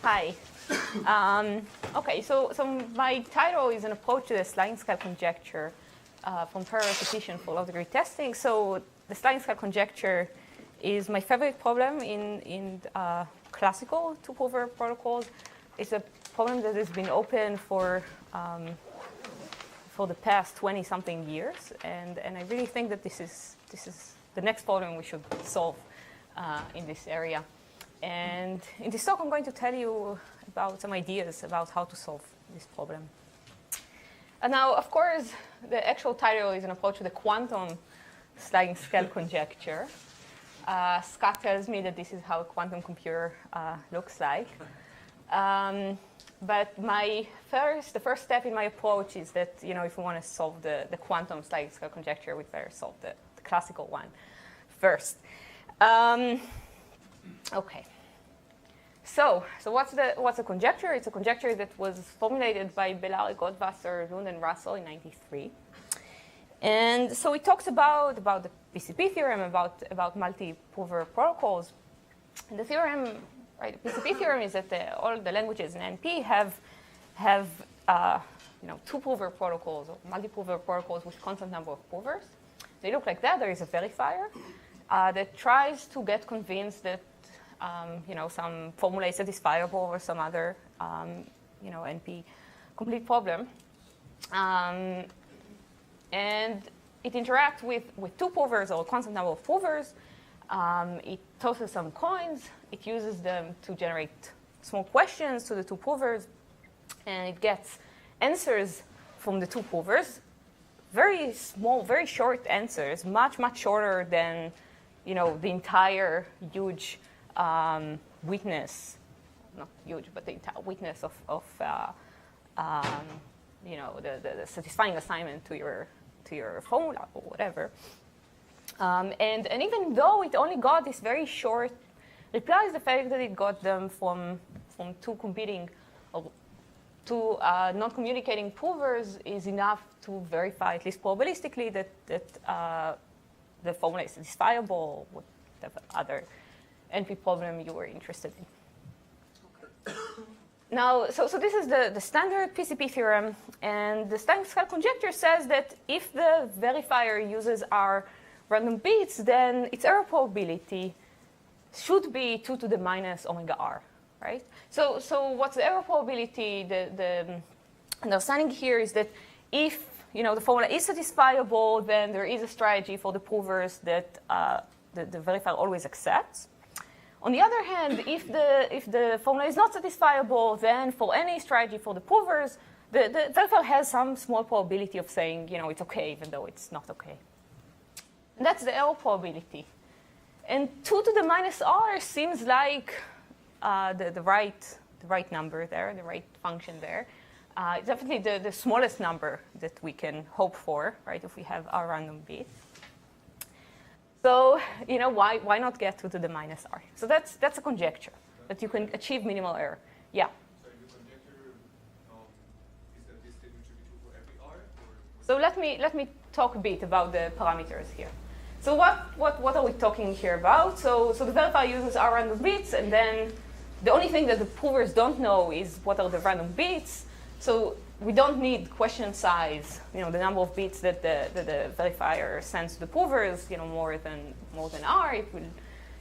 Hi. Okay, so my title is an approach to the sliding scale conjecture from pair repetition for low-degree testing. So the sliding scale conjecture is my favorite problem in classical two-prover protocols. It's a problem that has been open for the past 20-something years, and I really think that this is the next problem we should solve in this area. And in this talk, I'm going to tell you about some ideas about how to solve this problem. And now, of course, the actual title is an approach to the quantum sliding scale conjecture. Scott tells me that this is how a quantum computer looks like. But the first step in my approach is that, if we want to solve the quantum sliding scale conjecture, we'd better solve the classical one first. Okay. So what's a conjecture? It's a conjecture that was formulated by Bellare, Goldwasser, Lund, and Russell in '93. And so it talks about the PCP theorem, about multi-prover protocols. And the theorem, right? The PCP theorem is that all the languages in NP have two-prover protocols or multi-prover protocols with constant number of provers. They look like that. There is a verifier that tries to get convinced that some formula is satisfiable or some other NP complete problem. And it interacts with two provers or a constant number of provers. It tosses some coins. It uses them to generate small questions to the two provers. And it gets answers from the two provers. Very small, very short answers, much shorter than the entire huge witness, not huge, but the entire witness of the satisfying assignment to your formula or whatever. And even though it only got this very short replies, the fact that it got them from two competing or two non-communicating provers is enough to verify, at least probabilistically, that the formula is satisfiable, whatever other NP problem you were interested in. Okay. Now, so this is the standard PCP theorem, and the sliding scale conjecture says that if the verifier uses our random bits, then its error probability should be 2 to the minus omega r, right? So what's the error probability? The understanding here is that if the formula is satisfiable, then there is a strategy for the provers that the verifier always accepts. On the other hand, if the formula is not satisfiable, then for any strategy for the provers, the verifier has some small probability of saying, it's okay, even though it's not okay. And that's the error probability. And 2 to the minus r seems like the right number there, the right function there. It's definitely the smallest number that we can hope for, right, if we have our random bit. So, why not get 2 to the minus r? So that's a conjecture, that you can achieve minimal error. Yeah? So your conjecture is that this statement should be true for every r? So let me talk a bit about the parameters here. So what are we talking here about? So the verifier uses our random bits, and then the only thing that the provers don't know is what are the random bits. So we don't need question size, the number of bits that the verifier sends to the provers, more than r. It will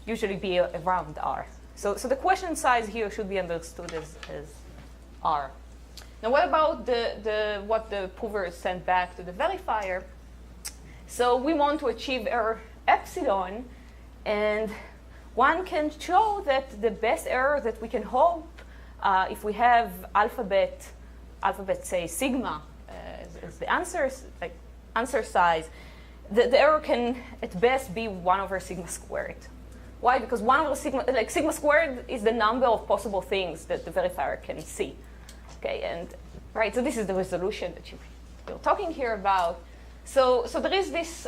usually be around r. So the question size here should be understood as r. Now what about what the provers send back to the verifier? So we want to achieve error epsilon, and one can show that the best error that we can hope if we have alphabet say sigma as the answer size, the error can at best be 1 over sigma squared. Why? Because 1 over sigma squared is the number of possible things that the verifier can see. Okay, and right, so this is the resolution that you're talking here about. So there is this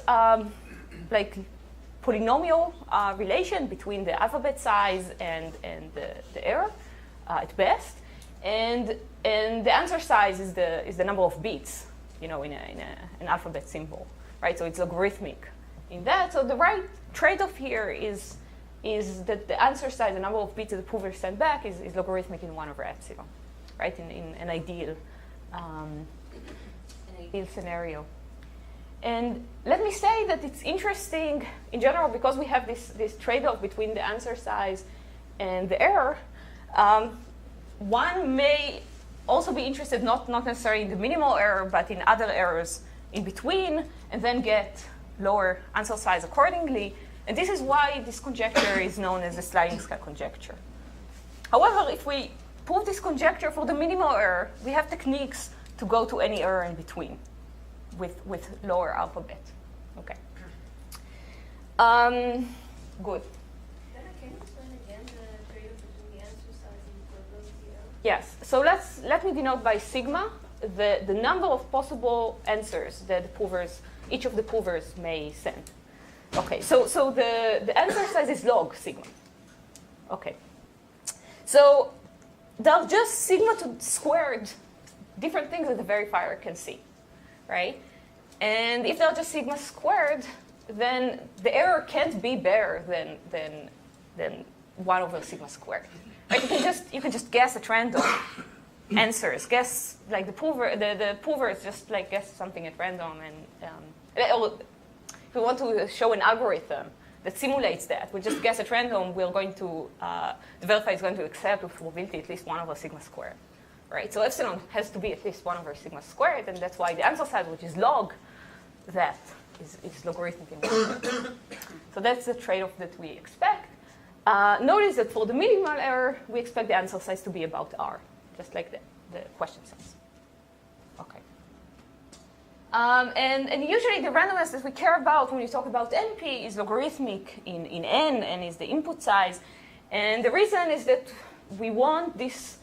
polynomial relation between the alphabet size and the error at best. And the answer size is the number of bits, in an alphabet symbol, right? So it's logarithmic in that. So the right trade-off here is is that the answer size, the number of bits that the prover sent back, is logarithmic in 1 over epsilon, right? In an ideal scenario. And let me say that it's interesting in general because we have this trade-off between the answer size and the error. One may also be interested not necessarily in the minimal error, but in other errors in between, and then get lower answer size accordingly. And this is why this conjecture is known as the sliding scale conjecture. However, if we prove this conjecture for the minimal error, we have techniques to go to any error in between with lower alphabet. Okay. Good. Can you explain again the trade-off between the answer size and the probability error? Yes. So let me denote by sigma the number of possible answers that the provers, each of the provers may send. Okay. So the answer size is log sigma. Okay. So they're just sigma to squared different things that the verifier can see, right? And if they're just sigma squared, then the error can't be better than 1 over sigma squared. Right? You can just guess at random answers. Guess like the provers just like guess something at random, and or if we want to show an algorithm that simulates that, we just guess at random. We're going to the verifier is going to accept with probability at least 1 over sigma squared. Right? So epsilon has to be at least 1 over sigma squared, and that's why the answer size, which is log, that is logarithmic in 1. So that's the trade-off that we expect. Notice that for the minimal error, we expect the answer size to be about R, just like the question says. Okay. And usually the randomness that we care about when we talk about NP is logarithmic in N, and is the input size. And the reason is that we want this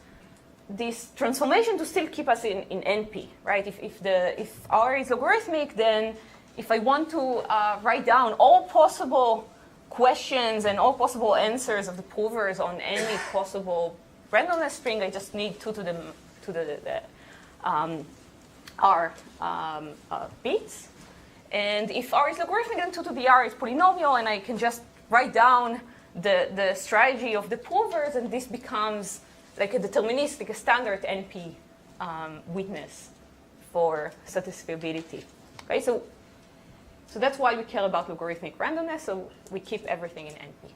transformation to still keep us in NP, right? If R is logarithmic, then if I want to write down all possible questions and all possible answers of the provers on any possible randomness string, I just need 2 to the R bits. And if R is logarithmic, then 2 to the R is polynomial, and I can just write down the strategy of the provers, and this becomes like a deterministic, a standard NP witness for satisfiability. Okay, so that's why we care about logarithmic randomness, so we keep everything in NP.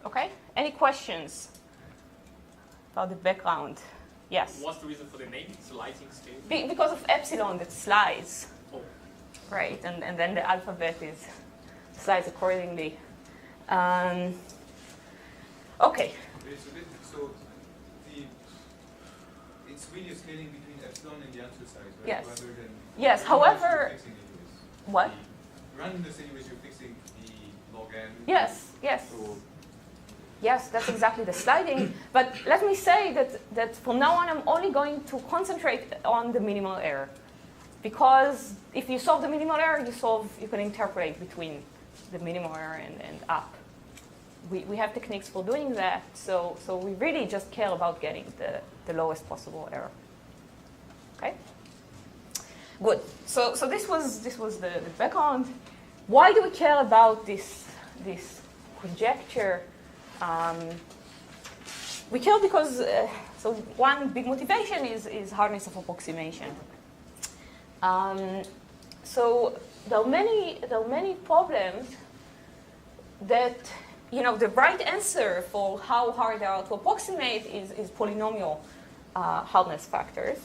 Okay, any questions about the background? Yes? What's the reason for the name, sliding scale? Because of epsilon that slides. Oh. Right, and then the alphabet slides accordingly. Okay. It's really a scaling between epsilon and the answer size, right? Yes. Rather than yes, however... What? Randomness anyways, you're fixing the log n. Yes. So yes, that's exactly the sliding. But let me say that from now on, I'm only going to concentrate on the minimal error. Because if you solve the minimal error, you can interpolate between the minimal error and up. We have techniques for doing that, so we really just care about getting the lowest possible error. Okay? Good. So this was the background. Why do we care about this conjecture? We care because so one big motivation is hardness of approximation. So there are many problems that the right answer for how hard they are to approximate is polynomial hardness factors.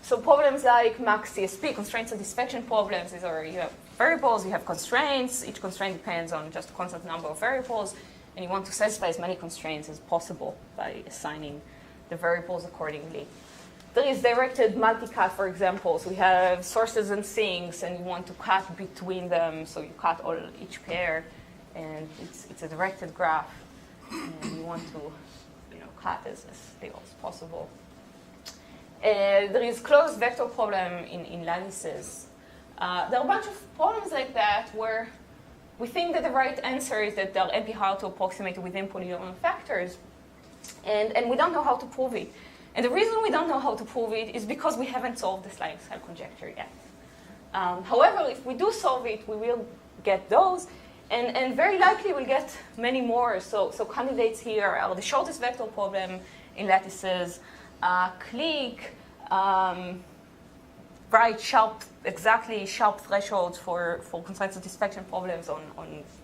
So problems like max CSP, constraint satisfaction problems, these are you have variables, you have constraints. Each constraint depends on just a constant number of variables, and you want to satisfy as many constraints as possible by assigning the variables accordingly. There is directed multicut, for example. So we have sources and sinks, and you want to cut between them, so you cut each pair, and it's a directed graph, and you want to cut as little as possible. There is closed vector problem in lattices. There are a bunch of problems like that where we think that the right answer is that they're NP hard to approximate within polynomial factors, and we don't know how to prove it. And the reason we don't know how to prove it is because we haven't solved the sliding scale conjecture yet. However, if we do solve it, we will get those. And very likely we'll get many more. So candidates here are the shortest vector problem in lattices, clique, right, exactly sharp thresholds for constraint satisfaction problems on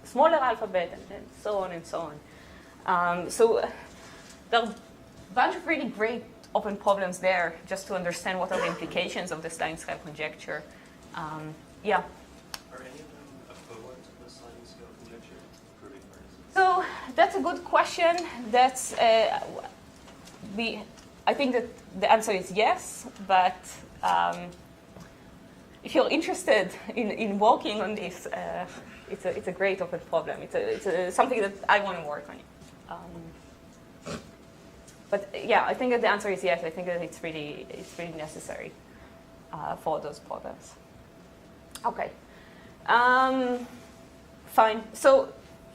smaller alphabet, and so on and so on. So there are a bunch of really great open problems there just to understand what are the implications of the sliding scale conjecture. Yeah. Are any of them equivalent to the sliding scale conjecture, proving hardness? So that's a good question. That's I think that the answer is yes, but if you're interested in working on this, it's a great open problem. It's something that I want to work on. But yeah, I think that the answer is yes. I think that it's really necessary for those problems. Okay. Fine. So,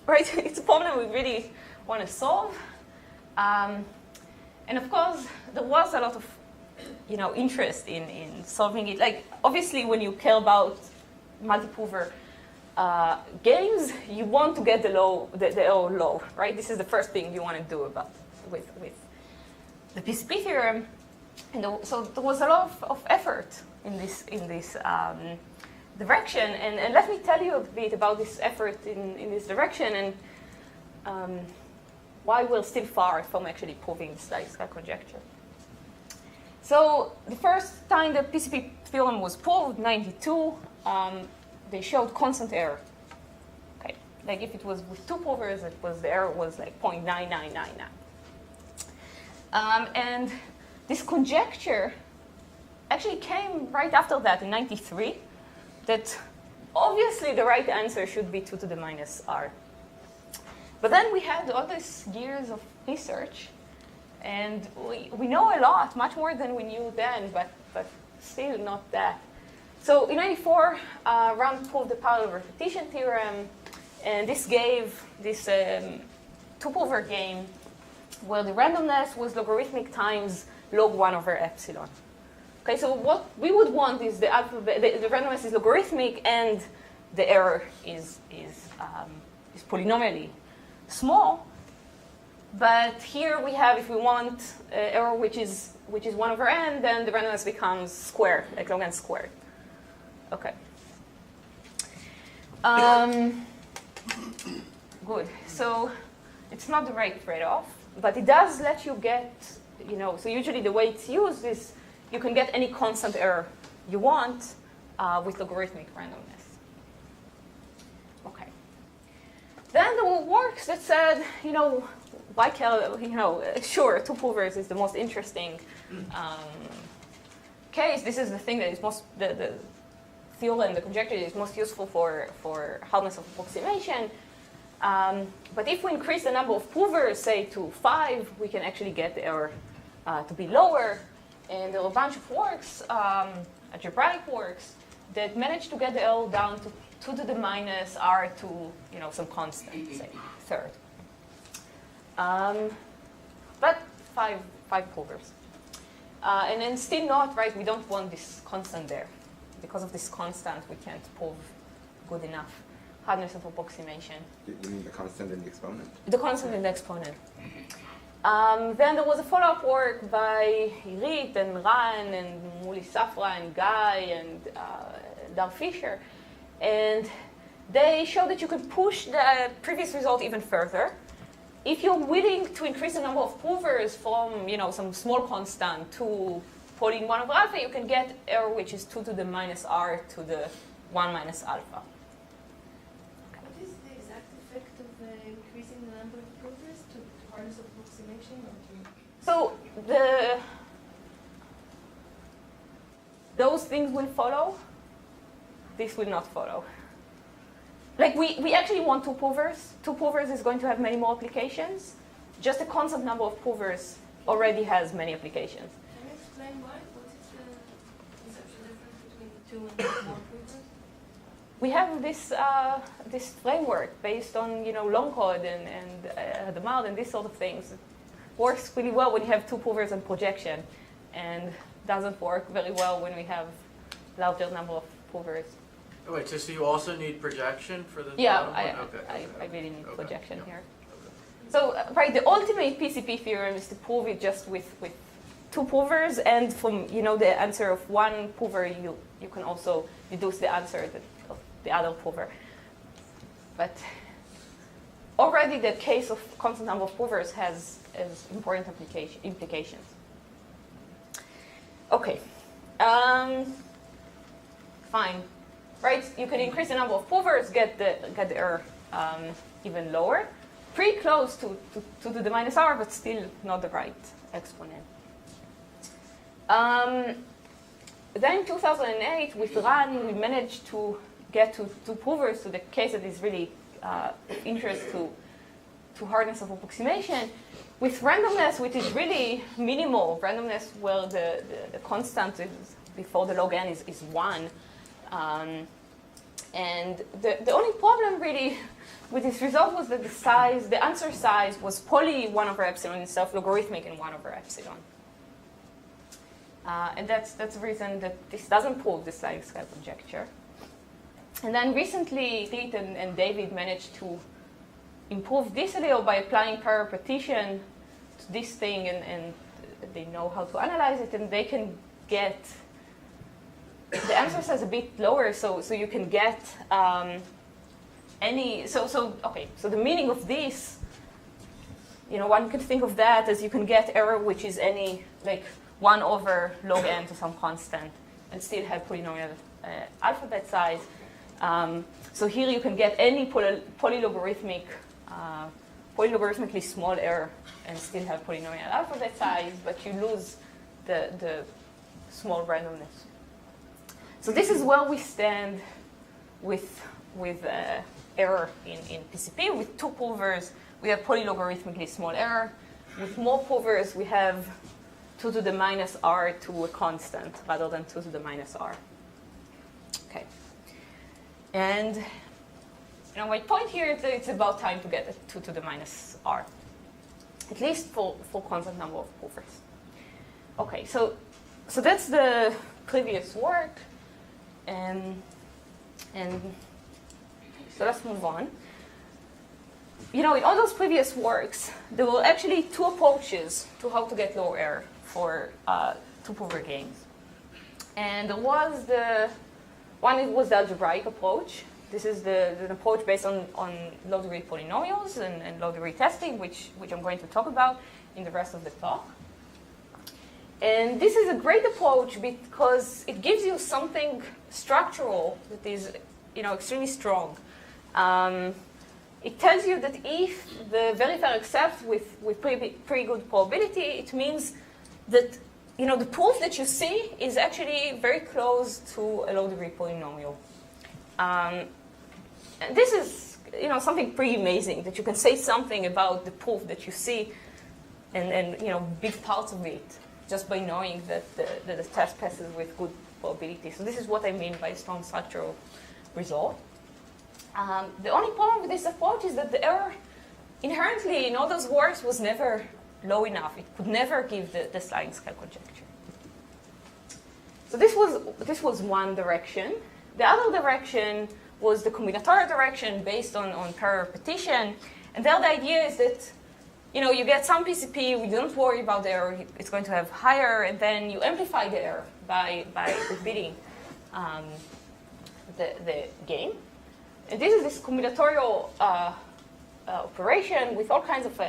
right, it's a problem we really want to solve. And of course, there was a lot of, interest in solving it. Like, obviously, when you care about multi-prover games, you want to get the error low, right? This is the first thing you want to do with the PCP theorem. And so there was a lot of effort in this direction. And let me tell you a bit about this effort in this direction and why we're still far from actually proving the sliding scale conjecture. So the first time the PCP theorem was proved, 92, they showed constant error. Okay, like if it was with two provers, the error was like 0.9999. And this conjecture actually came right after that in 93, that obviously the right answer should be 2 to the minus r. But then we had all these years of research, and we know a lot, much more than we knew then, but still not that. So in 94, Lund proved the parallel repetition theorem, and this gave this two-prover game where the randomness was logarithmic times log 1 over epsilon. Okay, so what we would want is the randomness is logarithmic and the error is polynomially small. But here we have, if we want error which is 1 over n, then the randomness becomes squared, like log n squared. Okay. Good. So it's not the right trade-off, but it does let you get, so usually the way it's used is you can get any constant error you want with logarithmic randomness. Okay. Then there were works that said, why sure, two provers is the most interesting case. This is the thing that is the theorem, the conjecture is most useful for hardness of approximation. But if we increase the number of provers, say to 5, we can actually get the error to be lower. And there are a bunch of works, algebraic works, that managed to get the error down to 2 to the minus r to some constant, say third. But five provers. And then still not, right, we don't want this constant there. Because of this constant, we can't prove good enough hardness of approximation. You mean the constant in the exponent? The constant in the exponent. Then there was a follow-up work by Irit and Ran and Muli Safra and Guy and Dar Fisher. And they showed that you could push the previous result even further. If you're willing to increase the number of provers from some small constant to putting 1 over alpha, you can get error which is 2 to the minus r to the 1 minus alpha. What is the exact effect of increasing the number of provers to hardness of approximation? So those things will follow. This will not follow. Like we actually want two provers. Two provers is going to have many more applications. Just a constant number of provers already has many applications. Can you explain why? What is the conceptual difference between 2 and more provers? We have this framework based on long code and Hadamard and these sort of things. It works really well when you have two provers and projection, and doesn't work very well when we have larger number of provers. Oh, wait, so you also need projection for the Yeah, bottom one? I really need Okay. projection Yeah. here. Okay. So, right, the ultimate PCP theorem is to prove it just with two provers, and from the answer of one prover, you can also deduce the answer of the other prover. But already the case of constant number of provers has important implications. Okay, fine. Right, you can increase the number of provers, get the error even lower. Pretty close to 2 to the minus r, but still not the right exponent. Then in 2008, with Lund, we managed to get to two provers to the case that is really of interest to hardness of approximation, with randomness, which is really minimal. Randomness where the constant is, before the log n is 1. And the only problem really with this result was that the answer size was poly 1 over epsilon instead of logarithmic in 1 over epsilon. And that's the reason that this doesn't prove the sliding scale conjecture. And then recently, Reed and David managed to improve this a little by applying prior repetition to this thing, and they know how to analyze it, and they can get the answer size a bit lower, so you can get so the meaning of this, one can think of that as you can get error which is any 1 over log n to some constant and still have polynomial alphabet size. So here you can get any polylogarithmically small error and still have polynomial alphabet size, but you lose the small randomness. So this is where we stand with error in PCP. With two provers, we have polylogarithmically small error. With more provers, we have 2 to the minus r to a constant rather than 2 to the minus r. Okay. And my point here is that it's about time to get a 2 to the minus r, at least for constant number of provers. Okay, so that's the previous work. And so let's move on. In all those previous works, there were actually two approaches to how to get low error for two-prover games. And there was it was the algebraic approach. This is the approach based on low degree polynomials and low degree testing, which I'm going to talk about in the rest of the talk. And this is a great approach because it gives you something structural that is, extremely strong. It tells you that if the verifier accepts with pretty good probability, it means that the proof that you see is actually very close to a low degree polynomial. And this is something pretty amazing, that you can say something about the proof that you see and big parts of it, just by knowing that the test passes with good probability. So this is what I mean by strong structural result. The only problem with this approach is that the error inherently in all those works was never low enough. It could never give the sliding scale conjecture. So this was one direction. The other direction was the combinatorial direction based on prior repetition. And there the idea is that you get some PCP, we don't worry about the error, it's going to have higher, and then you amplify the error by repeating the game. And this is this combinatorial operation with all kinds of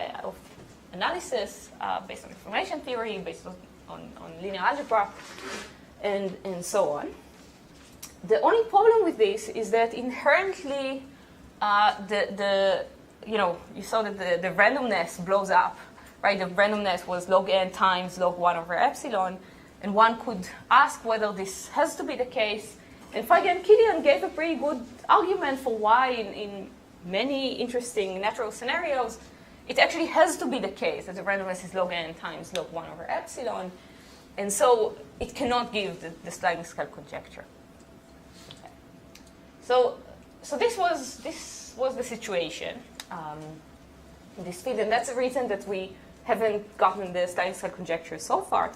analysis based on information theory, based on linear algebra, and so on. The only problem with this is that inherently you saw that the randomness blows up, right? The randomness was log n times log 1 over epsilon, and one could ask whether this has to be the case. And Feige and Killian gave a pretty good argument for why in many interesting natural scenarios, it actually has to be the case that the randomness is log n times log 1 over epsilon, and so it cannot give the sliding scale conjecture. Okay. So this was the situation in this field, and that's the reason that we haven't gotten the sliding scale conjecture so far.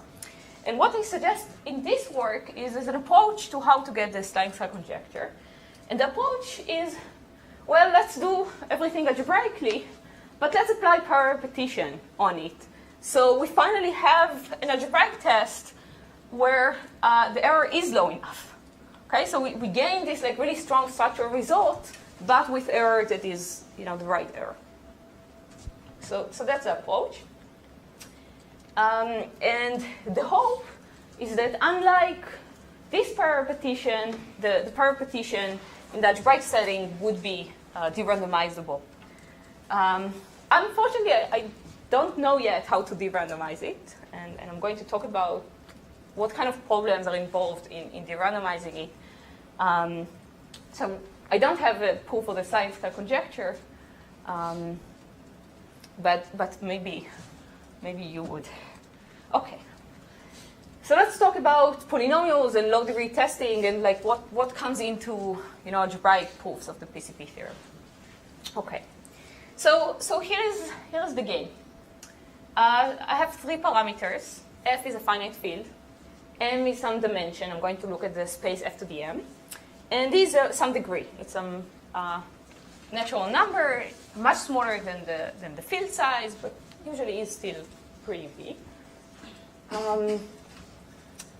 And what I suggest in this work is an approach to how to get the sliding scale conjecture. And the approach is, well, let's do everything algebraically, but let's apply prior repetition on it. So we finally have an algebraic test where the error is low enough. Okay, so we gain this like really strong structural result, but with error that is, the right error. So that's the approach. And the hope is that unlike this prior repetition, the prior repetition in the algebraic setting would be de-randomizable. Unfortunately, I don't know yet how to de-randomize it, and I'm going to talk about what kind of problems are involved in de-randomizing it. So I don't have a proof of the scientific conjecture, but maybe you would. Okay. So let's talk about polynomials and log degree testing and like what comes into algebraic proofs of the PCP theorem. Okay. So here's the game. I have 3 parameters. F is a finite field. M is some dimension. I'm going to look at the space F to the M. And these are some degree. It's some natural number, much smaller than the field size, but usually is still pretty big.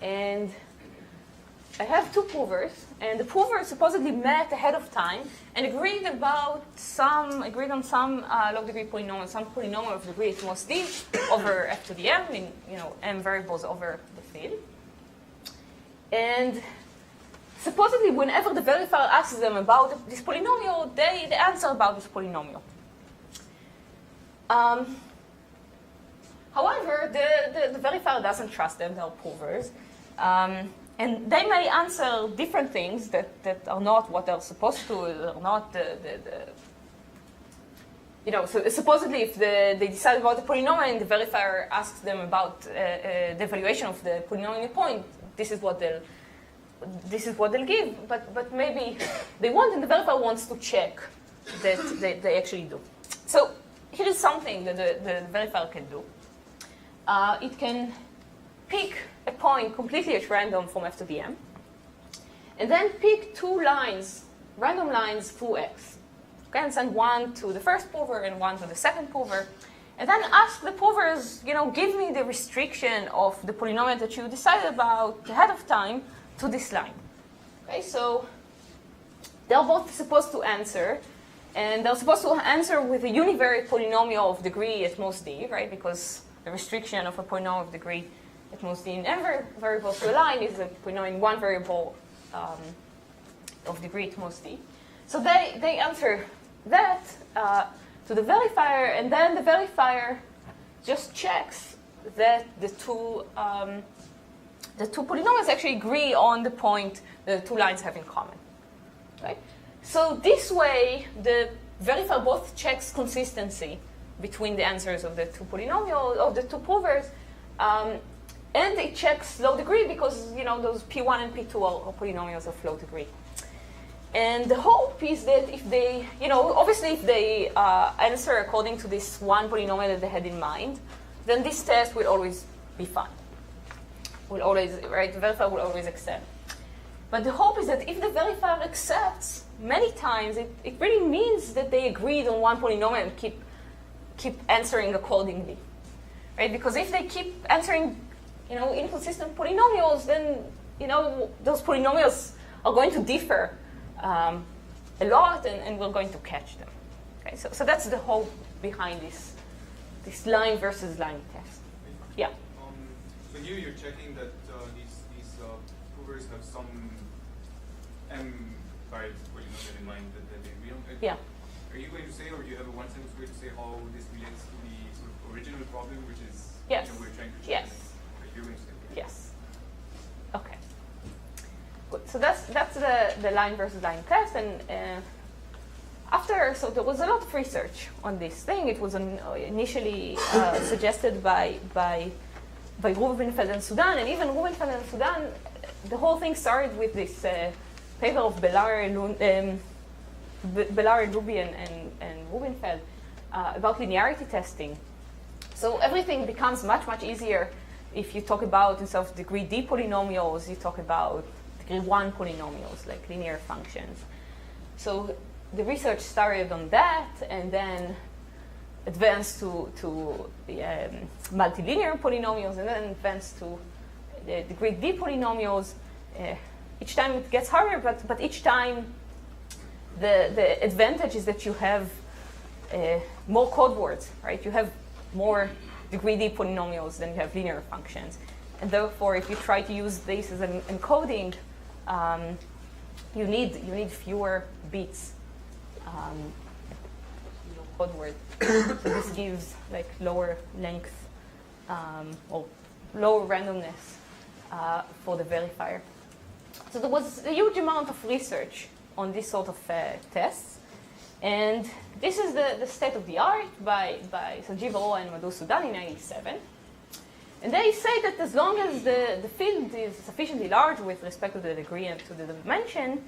And I have 2 provers, and the provers supposedly met ahead of time and agreed on some log degree polynomial, some polynomial of degree at most d over F to the M in M variables over the field. And supposedly, whenever the verifier asks them about this polynomial, they answer about this polynomial. However, the verifier doesn't trust them, they're provers. And they may answer different things that are not what they're supposed to, are not so supposedly if they decide about the polynomial and the verifier asks them about the evaluation of the polynomial point, this is what they'll give, but maybe they want, and the verifier wants to check that they actually do. So here is something that the verifier can do. It can pick a point completely at random from F to the M, and then pick 2 lines, random lines through X. Okay, and send one to the first prover and one to the second prover, and then ask the provers, give me the restriction of the polynomial that you decided about ahead of time to this line. Okay, so they're both supposed to answer, and they're supposed to answer with a univariate polynomial of degree at most d, right? Because the restriction of a polynomial of degree at most d in m variables to a line is a polynomial in 1 variable of degree at most d. So they answer that to the verifier, and then the verifier just checks that the two polynomials actually agree on the point the 2 lines have in common. Right? So this way, the verifier both checks consistency between the answers of the 2 polynomials, of the 2 provers, and it checks low degree because those P1 and P2 are polynomials of low degree. And the hope is that if they, obviously if they answer according to this one polynomial that they had in mind, then this test will always be fine. The verifier will always accept. But the hope is that if the verifier accepts many times, it really means that they agreed on one polynomial and keep answering accordingly, right? Because if they keep answering, inconsistent polynomials, then those polynomials are going to differ a lot, and we're going to catch them. Okay, so that's the hope behind this line versus line test. Yeah. So here you're checking that these provers have some m variable polynomial in mind that they agree on. Yeah. Are you going to say, or do you have a one-sentence way to say how this relates to the sort of original problem, which is yes. We're trying to check? Yes. Okay, you're going to say. Yes. Okay. Good. So that's the line versus line test, and so there was a lot of research on this thing. It was initially suggested by Rubenfeld and Sudan, and even Rubenfeld and Sudan, the whole thing started with this paper of Bellare, Luby, and Rubenfeld about linearity testing. So everything becomes much, much easier if you talk about, instead of degree d polynomials, you talk about degree 1 polynomials, like linear functions. So the research started on that, and then advanced to multilinear polynomials, and then advanced to the degree D polynomials. Each time it gets harder, but each time the advantage is that you have more code words, right? You have more degree D polynomials than you have linear functions. And therefore, if you try to use this as an encoding, you need fewer bits. Code word. So this gives like lower length or lower randomness for the verifier. So there was a huge amount of research on this sort of tests. And this is the state of the art by Sanjeev Arora and Madhu Sudan in 1997. And they say that as long as the field is sufficiently large with respect to the degree and to the dimension,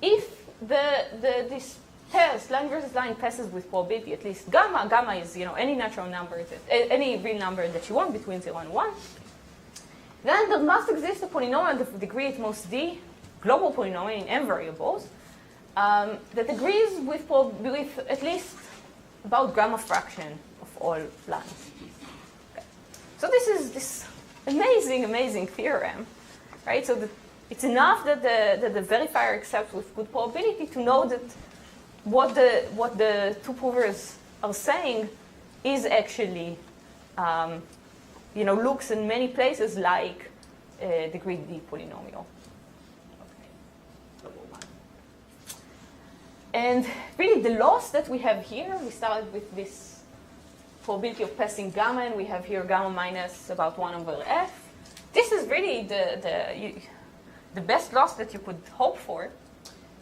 if this test, line versus line, passes with probability, at least gamma is any natural number, any real number that you want between 0 and 1, then there must exist a polynomial of degree at most d, global polynomial in m variables, that agrees with at least about gamma fraction of all lines. Okay. So this is this amazing theorem, right? So it's enough that the verifier accepts with good probability to know that what the two provers are saying is actually, looks in many places like a degree D polynomial. And really, the loss that we have here, we started with this probability of passing gamma, and we have here gamma minus about 1 over f. This is really the best loss that you could hope for,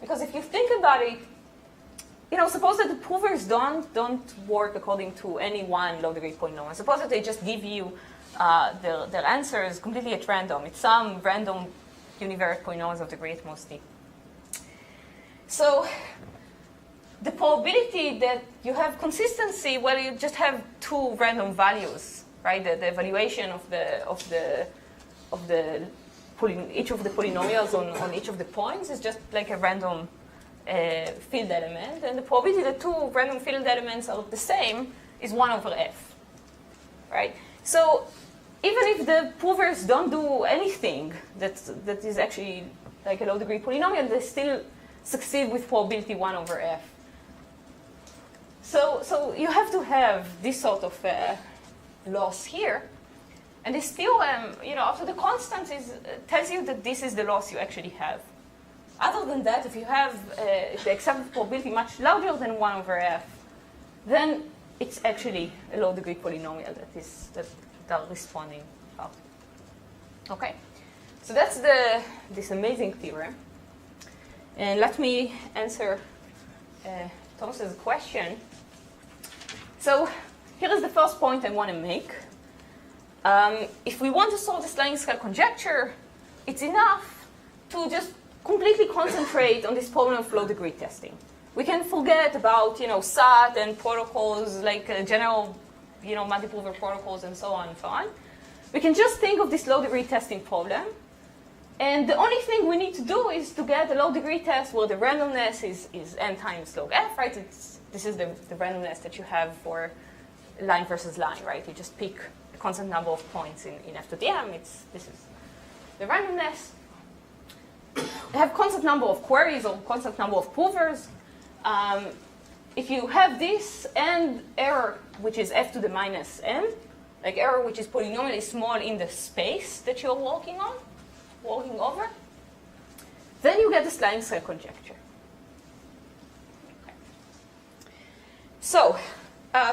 because if you think about it, suppose that the provers don't work according to any one low-degree polynomial. Suppose that they just give you their answers completely at random. It's some random univariate polynomials of degree at most d. So the probability that you have consistency, well, you just have two random values, right? The evaluation of each of the polynomials on each of the points is just like a random field element, and the probability that two random field elements are the same is 1 over f, right? So even if the provers don't do anything that is actually like a low-degree polynomial, they still succeed with probability 1 over f. So you have to have this sort of loss here, and this theorem, after the constants, tells you that this is the loss you actually have. Other than that, if you have the accepted probability much larger than 1 over f, then it's actually a low-degree polynomial that they're responding about. Okay, so that's this amazing theorem. And let me answer Thomas's question. So here is the first point I want to make. If we want to solve the sliding scale conjecture, it's enough to just completely concentrate on this problem of low-degree testing. We can forget about, SAT and protocols like general, multi-prover protocols and so on and so on. We can just think of this low-degree testing problem. And the only thing we need to do is to get a low-degree test where the randomness is n times log f, right? This is the randomness that you have for line versus line, right? You just pick a constant number of points in f to the m. This is the randomness. You have constant number of queries or constant number of provers. If you have this and error, which is f to the minus m, like error which is polynomially small in the space that you're walking over, then you get the sliding scale conjecture. Okay. So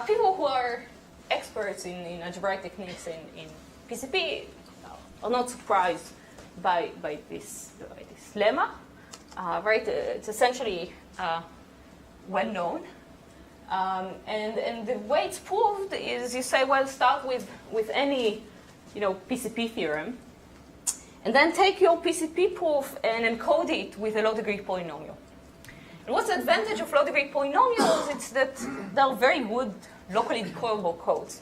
people who are experts in algebraic techniques in PCP are not surprised by this lemma, right? It's essentially well known, and the way it's proved is you say, well, start with any PCP theorem, and then take your PCP proof and encode it with a low-degree polynomial. And what's the advantage of low-degree polynomials? It's that they're very good locally decodable codes.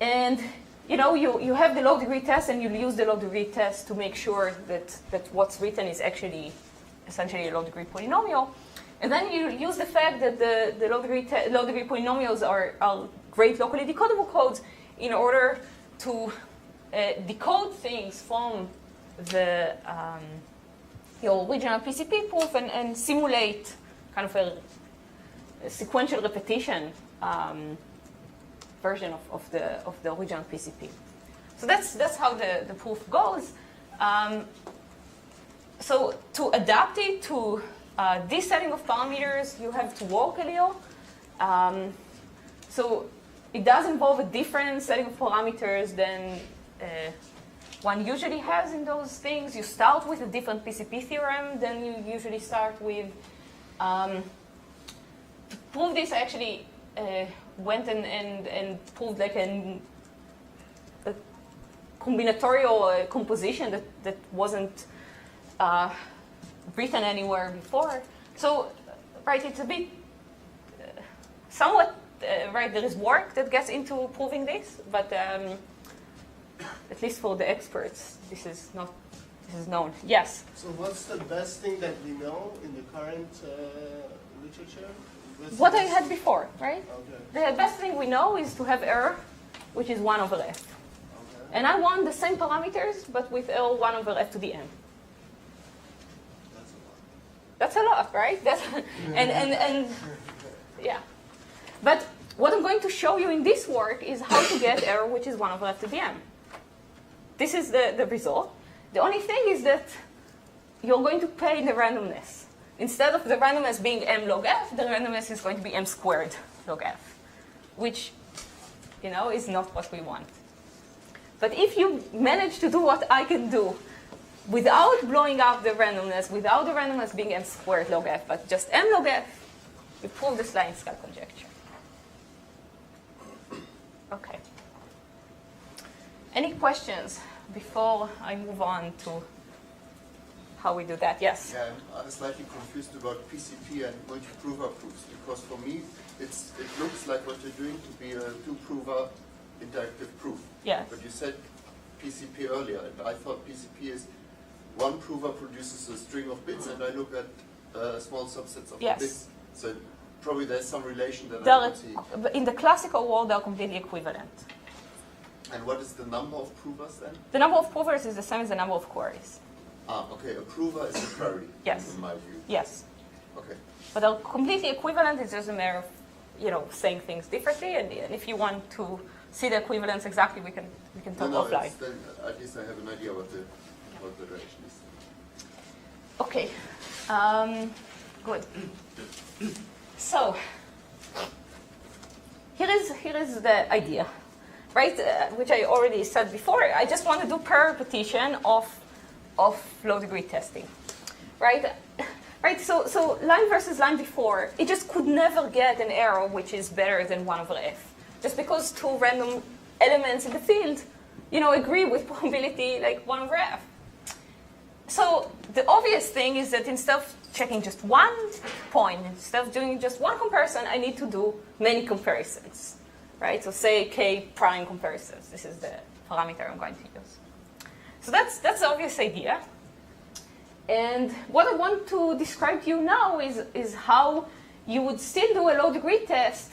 And you have the low-degree test, and you use the low-degree test to make sure that what's written is actually essentially a low-degree polynomial. And then you use the fact that the low-degree polynomials are great locally decodable codes in order to decode things from your original PCP proof and simulate kind of a sequential repetition version of the original PCP. So that's how the proof goes. So to adapt it to this setting of parameters, you have to work a little. So it does involve a different setting of parameters than one usually has in those things. You start with a different PCP theorem than you usually start with. To prove this, I actually went and proved like a combinatorial composition that wasn't written anywhere before. So, right, it's a bit somewhat right. There is work that gets into proving this, but at least for the experts, this is known. Yes. So, what's the best thing that we know in the current literature? What I had before, right? Okay. The best thing we know is to have error, which is 1 over f. Okay. And I want the same parameters, but with error 1 over f to the n. That's a lot, right? And yeah. But what I'm going to show you in this work is how to get error, which is 1 over f to the n. This is the result. The only thing is that you're going to pay the randomness. Instead of the randomness being m log f, the randomness is going to be m squared log f, which, is not what we want. But if you manage to do what I can do without blowing up the randomness, without the randomness being m squared log f, but just m log f, you prove the sliding scale conjecture. Okay. Any questions before I move on to how we do that? Yes? Yeah, I'm slightly confused about PCP and multi-prover proofs, because for me, it looks like what you're doing to be a two-prover interactive proof. Yes. But you said PCP earlier, and I thought PCP is one prover produces a string of bits, and I look at small subsets of Yes. the bits. So probably there's some relation that I They're, don't see. in the classical world, they're completely equivalent. And what is the number of provers then? The number of provers is the same as the number of queries. Ah, okay, a prover is a query, Yes. in my view. Yes. Okay. But they're completely equivalent. It's just a matter of, saying things differently. And if you want to see the equivalence exactly, we can talk offline. Then at least I have an idea what the direction is. Okay. Good. So here is the idea, right? Which I already said before. I just want to do per repetition of low-degree testing, right? Right. So line versus line before, it just could never get an error which is better than 1 over f, just because two random elements in the field, agree with probability like 1 over f. So the obvious thing is that instead of checking just one point, instead of doing just one comparison, I need to do many comparisons, right? So say k prime comparisons. This is the parameter I'm going to use. So that's the obvious idea. And what I want to describe to you now is how you would still do a low-degree test,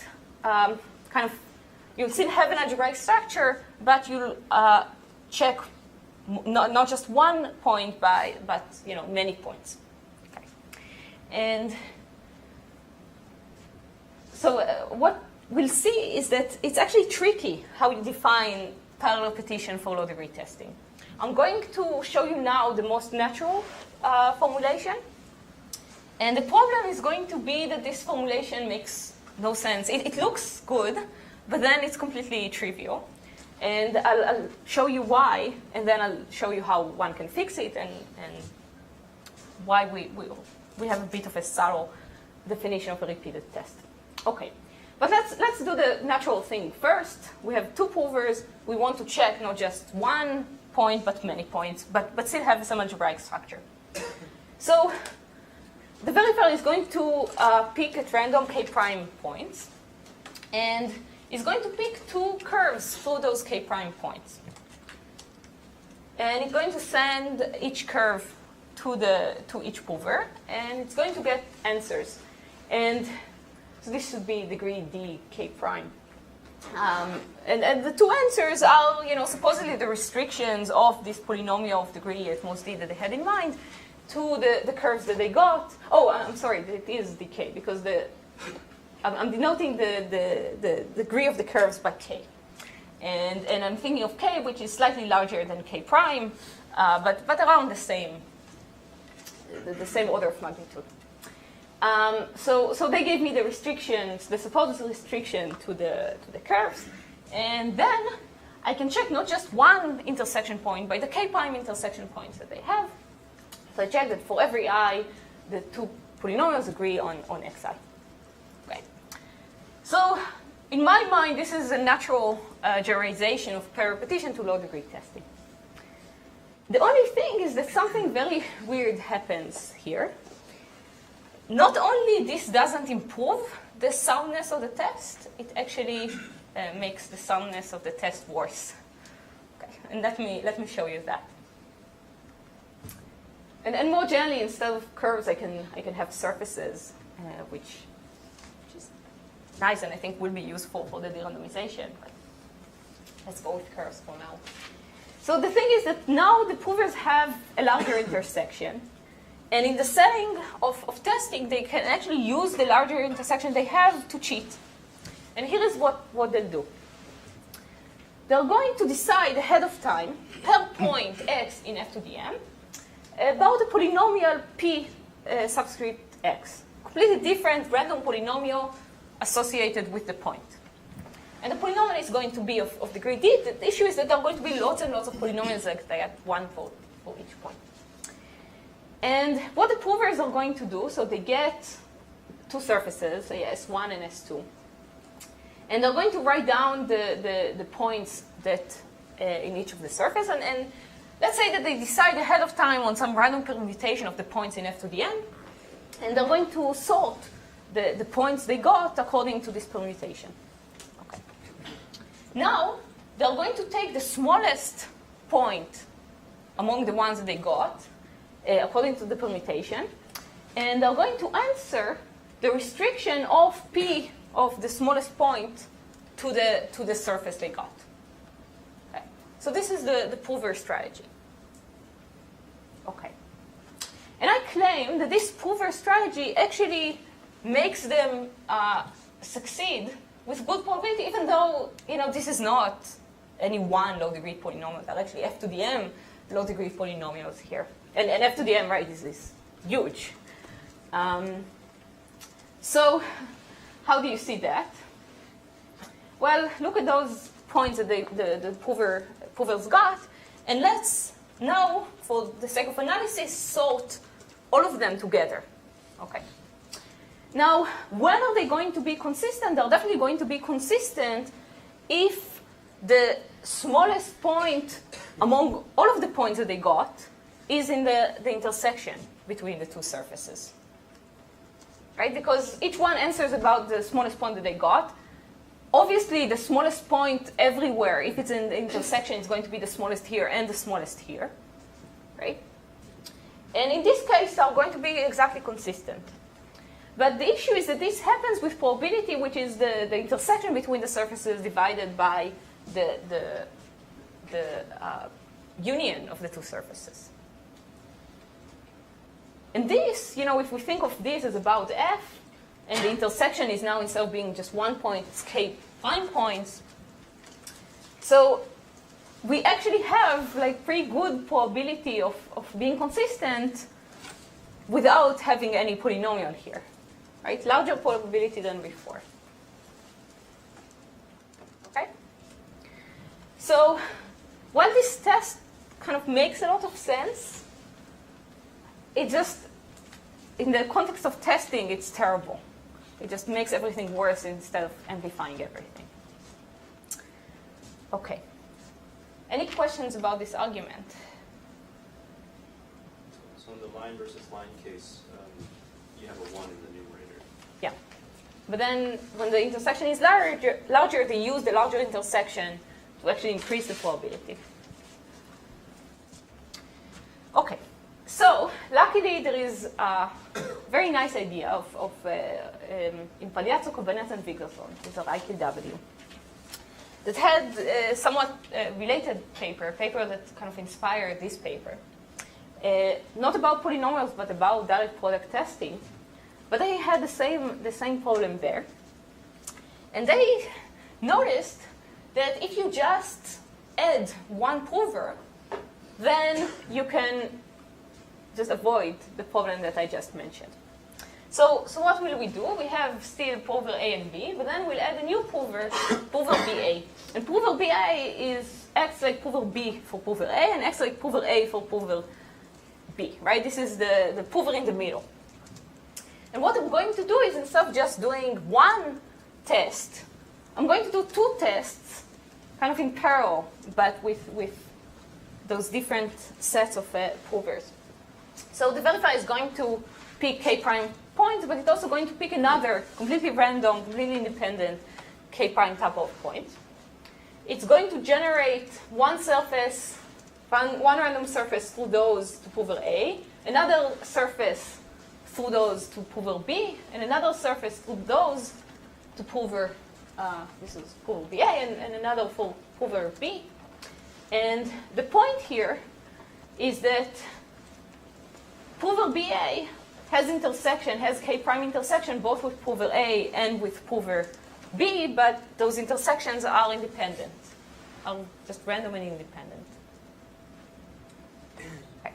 you'll still have an algebraic structure, but you'll check not just one point but many points. Okay. And so what we'll see is that it's actually tricky how you define parallel repetition for low-degree testing. I'm going to show you now the most natural formulation. And the problem is going to be that this formulation makes no sense. It looks good, but then it's completely trivial. And I'll show you why, and then I'll show you how one can fix it and why we have a bit of a subtle definition of a repeated test. Okay, but let's do the natural thing first. We have two provers. We want to check not just one point, but many points, but still have some algebraic structure. So the verifier is going to pick at random k prime points, and is going to pick two curves through those k prime points. And it's going to send each curve to each prover, and it's going to get answers. And so this should be degree d k prime. And the two answers are, supposedly the restrictions of this polynomial of degree at most d that they had in mind to the curves that they got. Oh, I'm sorry, it is dk, because I'm denoting the degree of the curves by k. And I'm thinking of k, which is slightly larger than k prime, but around the same order of magnitude. So they gave me the restrictions, the supposed restriction to the curves, and then I can check not just one intersection point, but the k prime intersection points that they have. So I check that for every I, the two polynomials agree on xi. Okay. So in my mind, this is a natural generalization of pair repetition to low degree testing. The only thing is that something very weird happens here. Not only this doesn't improve the soundness of the test, it actually makes the soundness of the test worse. Okay, and let me show you that. And more generally, instead of curves, I can have surfaces, which is nice and I think will be useful for the derandomization. But let's go with curves for now. So the thing is that now the provers have a larger intersection. And in the setting of testing, they can actually use the larger intersection they have to cheat. And here is what they'll do. They're going to decide ahead of time, per point x in f to the m, about a polynomial p subscript x. Completely different random polynomial associated with the point. And the polynomial is going to be of degree d. The issue is that there are going to be lots and lots of polynomials like that, one for each point. And what the provers are going to do, so they get two surfaces, S1 and S2. And they're going to write down the points that in each of the surfaces. And let's say that they decide ahead of time on some random permutation of the points in f to the n. And they're going to sort the points they got according to this permutation. Okay. Now, they're going to take the smallest point among the ones that they got, according to the permutation, and they're going to answer the restriction of p of the smallest point to the surface they got. Okay. So this is the prover strategy. Okay. And I claim that this prover strategy actually makes them succeed with good probability, even though this is not any one low-degree polynomial. They're actually f to the m low-degree polynomials here. And f to the m, right, is huge. So how do you see that? Well, look at those points that the provers got, and let's now, for the sake of analysis, sort all of them together. Okay. Now, when are they going to be consistent? They're definitely going to be consistent if the smallest point among all of the points that they got is in the intersection between the two surfaces. Right? Because each one answers about the smallest point that they got. Obviously, the smallest point everywhere, if it's in the intersection, is going to be the smallest here and the smallest here. Right? And in this case, they're going to be exactly consistent. But the issue is that this happens with probability, which is the intersection between the surfaces divided by the union of the two surfaces. And this, if we think of this as about f, and the intersection is now, instead of being just one point, it's k prime points. So we actually have pretty good probability of being consistent without having any polynomial here. Right? Larger probability than before. Okay? So while this test kind of makes a lot of sense, it just, in the context of testing, it's terrible. It just makes everything worse instead of amplifying everything. Okay. Any questions about this argument? So in the line versus line case, you have a 1 in the numerator. Yeah. But then when the intersection is larger, they use the larger intersection to actually increase the probability. Okay. So, luckily, there is a very nice idea in Pagliazzo, Covenant, and Wigglesworth, these are IKW, that had somewhat related paper, a paper that kind of inspired this paper. Not about polynomials, but about direct product testing. But they had the same problem there. And they noticed that if you just add one prover, then you can just avoid the problem that I just mentioned. So what will we do? We have still prover A and B, but then we'll add a new prover, prover BA. And prover BA acts like prover B for prover A and acts like prover A for prover B, right? This is the prover in the middle. And what I'm going to do is, instead of just doing one test, I'm going to do two tests, kind of in parallel, but with those different sets of provers. So the verifier is going to pick k prime points, but it's also going to pick another completely random, completely independent k prime type of point. It's going to generate one random surface through those to prover A, another surface through those to prover B, and another surface through those to prover, this is prover BA, and another for prover B. And the point here is that prover BA has k prime intersection both with prover A and with prover B, but those intersections are independent, are just randomly independent. Okay.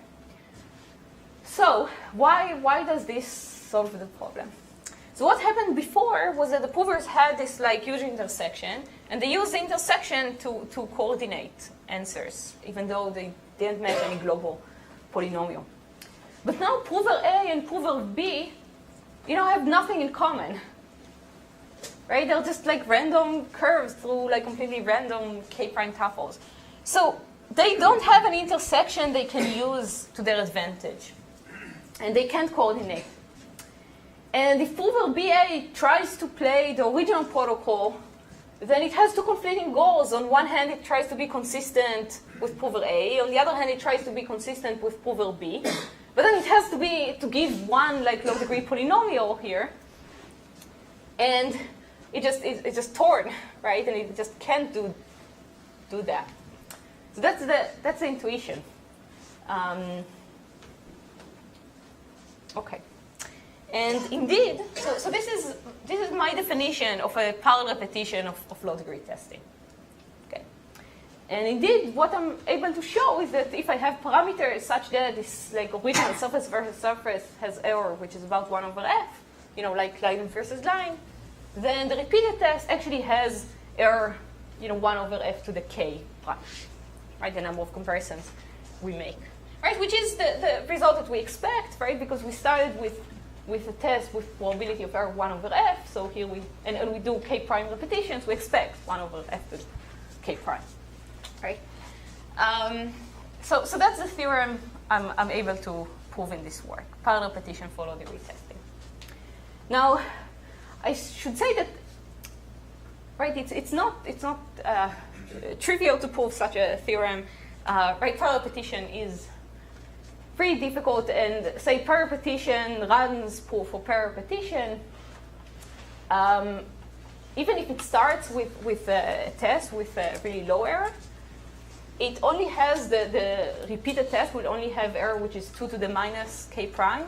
So why does this solve the problem? So what happened before was that the provers had this huge intersection, and they used the intersection to coordinate answers, even though they didn't match any global polynomial. But now prover A and prover B, have nothing in common, right? They're just random curves through completely random k prime tuples. So they don't have an intersection they can use to their advantage, and they can't coordinate. And if prover BA tries to play the original protocol, then it has two conflicting goals. On one hand, it tries to be consistent with prover A. On the other hand, it tries to be consistent with prover B. But then it has to give one low-degree polynomial here, and it's just torn, right? And it just can't do that. So that's the intuition. Okay. And indeed, so this is my definition of a parallel repetition of low-degree testing. Okay. And indeed, what I'm able to show is that if I have parameters such that this original surface versus surface has error, which is about 1 over f, like line versus line, then the repeated test actually has error, 1 over f to the k prime, right? The number of comparisons we make, right? Which is the result that we expect, right? Because we started with a test with probability of error 1 over f. So here we do k prime repetitions, we expect 1 over f to k prime, right? So that's the theorem I'm able to prove in this work, parallel repetition for low-degree testing. Now, I should say that, right? It's not trivial to prove such a theorem, right? Parallel repetition is pretty difficult, and say pair repetition runs proof for pair repetition. Even if it starts with a test with a really low error, it only has the repeated test will only have error which is 2 to the minus k prime,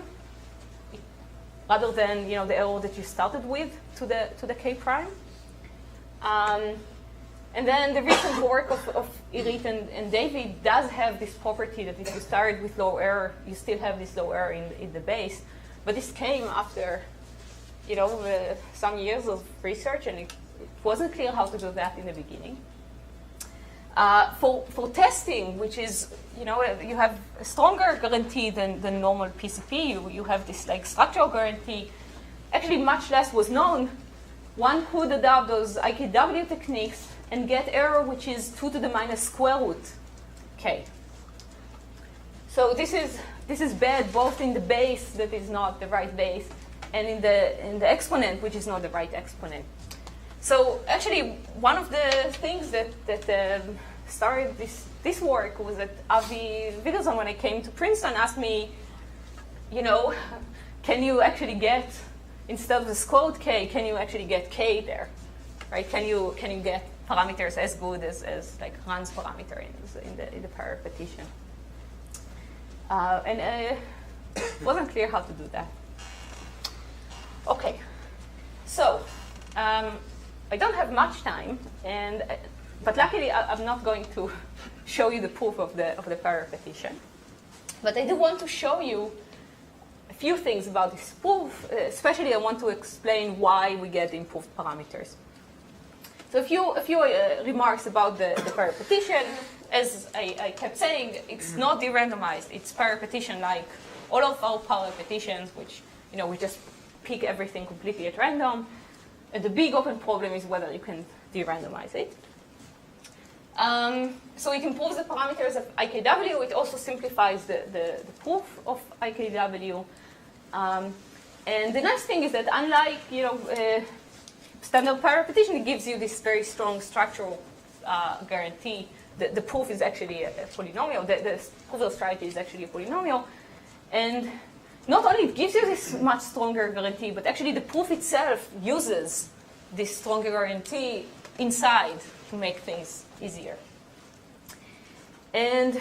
rather than the error that you started with to the k prime. And then the recent work of Irit and David does have this property that if you start with low error, you still have this low error in the base. But this came after, some years of research, and it wasn't clear how to do that in the beginning. For testing, which is, you have a stronger guarantee than normal PCP. You have this structural guarantee. Actually, much less was known. One could adopt those IKW techniques and get error which is 2 to the minus square root k. So this is bad both in the base that is not the right base, and in the exponent which is not the right exponent. So actually, one of the things that started this work was that Avi Wigelson, when I came to Princeton, asked me, can you actually get, instead of the square root k, can you actually get k there, right? Can you get parameters as good as like Ran's parameter in the parapetition? And it wasn't clear how to do that. Okay, so I don't have much time, but luckily I'm not going to show you the proof of the parapetition. But I do want to show you a few things about this proof. Especially, I want to explain why we get improved parameters. So a few remarks about the parapetition. As I kept saying, it's not derandomized. It's parapetition like all of our parapetitions, which we just pick everything completely at random. And the big open problem is whether you can derandomize it. So it improves the parameters of IKW. It also simplifies the proof of IKW. And the nice thing is that unlike standard parapetition, it gives you this very strong structural guarantee. The proof is actually a polynomial. The proof of strategy is actually a polynomial. And not only it gives you this much stronger guarantee, but actually the proof itself uses this stronger guarantee inside to make things easier. And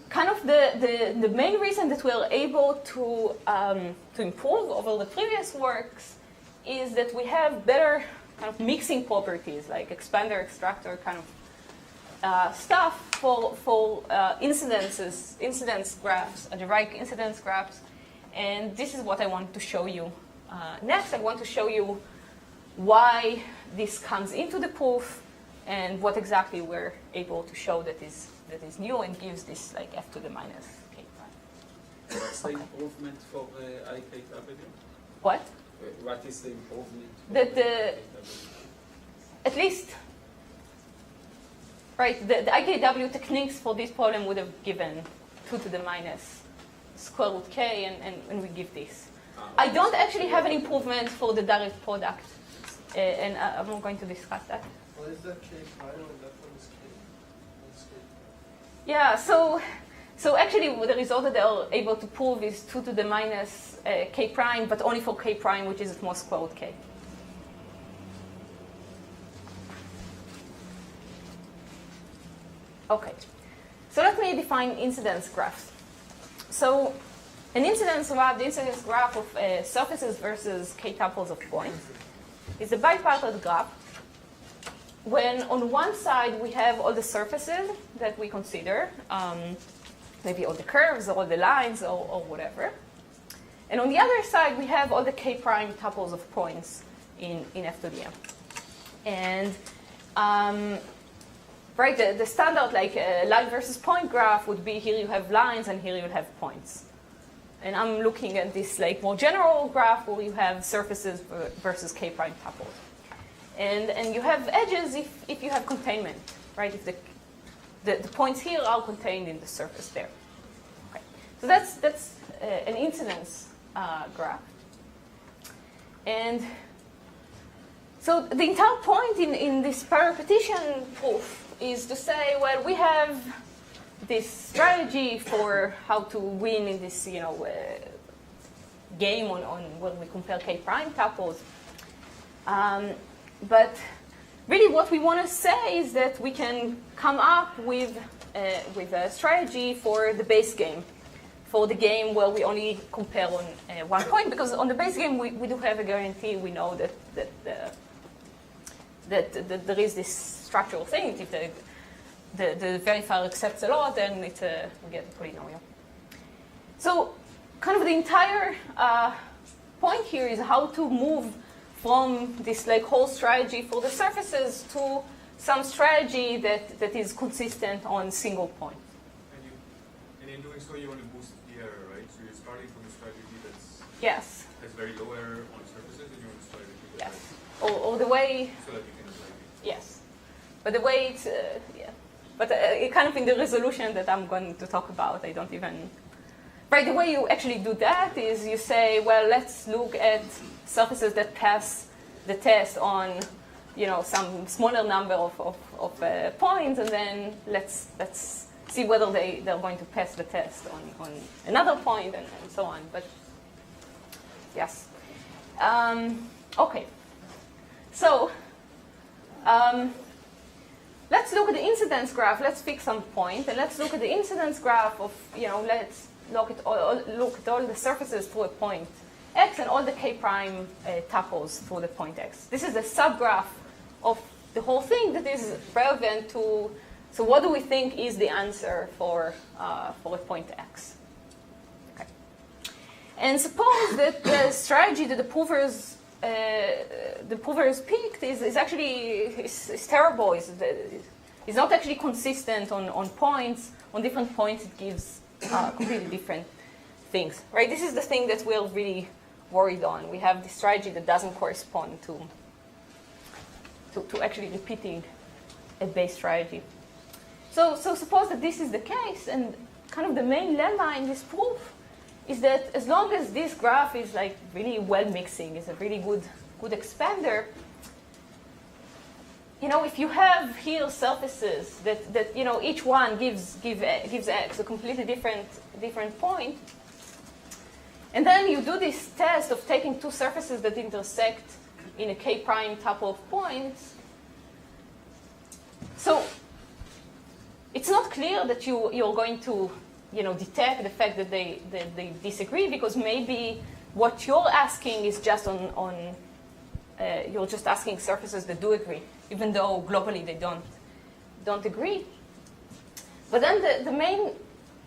kind of the main reason that we're able to improve over the previous works is that we have better kind of mixing properties, like expander, extractor kind of stuff for incidence graphs, algebraic incidence graphs. And this is what I want to show you next. I want to show you why this comes into the proof and what exactly we're able to show that is new and gives this like f to the minus k prime. What's the improvement for IKW? What? What is the improvement? That at least, right, the IKW techniques for this problem would have given 2 to the minus square root k, and we give this. I don't actually have an improvement for the direct product, and I'm not going to discuss that. What is that k prime and that one is k? What's k? Yeah, so actually the result that they're able to prove is 2 to the minus k prime, but only for k prime, which is at most square root k. Okay, so let me define incidence graphs. So an incidence graph, the incidence graph of surfaces versus k-tuples of points, is a bipartite graph when on one side we have all the surfaces that we consider, maybe all the curves or all the lines or whatever. And on the other side we have all the k-prime tuples of points in f to the m. And right, the standard like line versus point graph would be here you have lines and here you have points. And I'm looking at this like more general graph where you have surfaces versus k-prime tuples. And you have edges if you have containment, right? If the points here are contained in the surface there. Okay. So that's an incidence graph. And so the entire point in this parapetition proof is to say, well, we have this strategy for how to win in this, game on when we compare k-prime tuples. But really what we want to say is that we can come up with a strategy for the base game, for the game where we only compare on 1 point, because on the base game we do have a guarantee. We know that there is this structural thing. If the verifier accepts a lot, then we get a polynomial. So kind of the entire point here is how to move from this like whole strategy for the surfaces to some strategy that is consistent on single point. And in doing so, you want to boost the error, right? So you're starting from a strategy Yes. has very low error on surfaces, and you want to start it with Yes. Or the way. so that you can apply it. Yes. But the way it's yeah. But kind of in the resolution that I'm going to talk about, I don't even. Right. The way you actually do that is you say, well, let's look at surfaces that pass the test on, some smaller number of points, and then let's see whether they're going to pass the test on another point, and so on. But yes. Okay. So let's look at the incidence graph. Let's pick some point, and let's look at the incidence graph of, let's look at all the surfaces through a point x and all the k prime tuples through the point x. This is a subgraph of the whole thing that is relevant to. So what do we think is the answer for a point x? Okay. And suppose that the strategy that the provers picked is actually terrible. Is not actually consistent on points. On different points, it gives completely different things. Right? This is the thing that we're really worried on. We have this strategy that doesn't correspond to actually repeating a base strategy. So suppose that this is the case, and kind of the main lemma in this proof is that as long as this graph is like really well mixing, is a really good expander, if you have here surfaces that each one gives x a completely different point, and then you do this test of taking two surfaces that intersect in a k prime tuple of points. So it's not clear that you're going to detect the fact that they disagree, because maybe what you're asking is just you're just asking surfaces that do agree, even though globally they don't agree. But then the main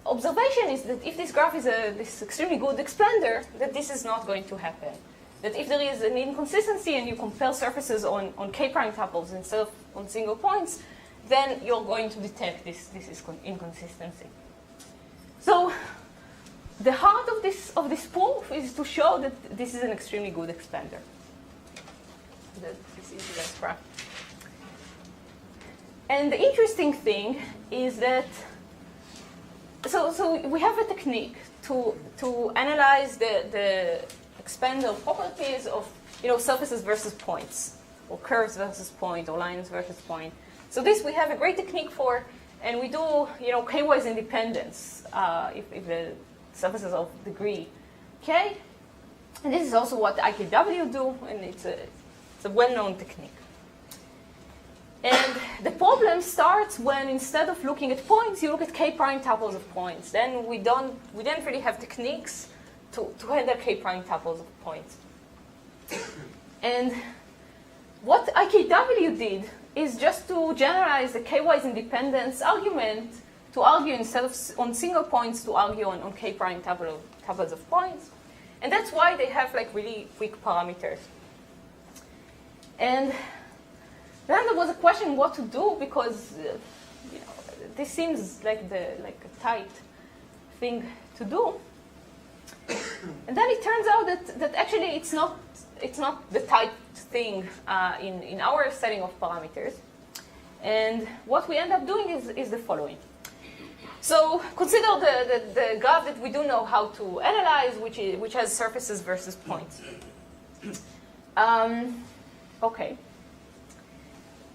observation is that if this graph is this extremely good expander, that this is not going to happen. That if there is an inconsistency and you compare surfaces on k prime tuples instead of on single points, then you're going to detect this inconsistency. So the heart of this proof is to show that this is an extremely good expander. This is the graph. And the interesting thing is that so we have a technique to analyze the expander properties of surfaces versus points, or curves versus point, or lines versus point. So this we have a great technique for, and we do k-wise independence if the surfaces of degree k. And this is also what IKW do, and it's a well-known technique. And the problem starts when instead of looking at points, you look at k prime tuples of points. Then we don't really have techniques to handle k prime tuples of points. And what IKW did is just to generalize the k-wise independence argument to argue instead of on single points to argue on k prime tuples of points. And that's why they have like really weak parameters. And then there was a question what to do, because this seems like a tight thing to do. And then it turns out that actually it's not the tight thing in our setting of parameters. And what we end up doing is the following. So consider the graph that we do know how to analyze, which has surfaces versus points. Okay.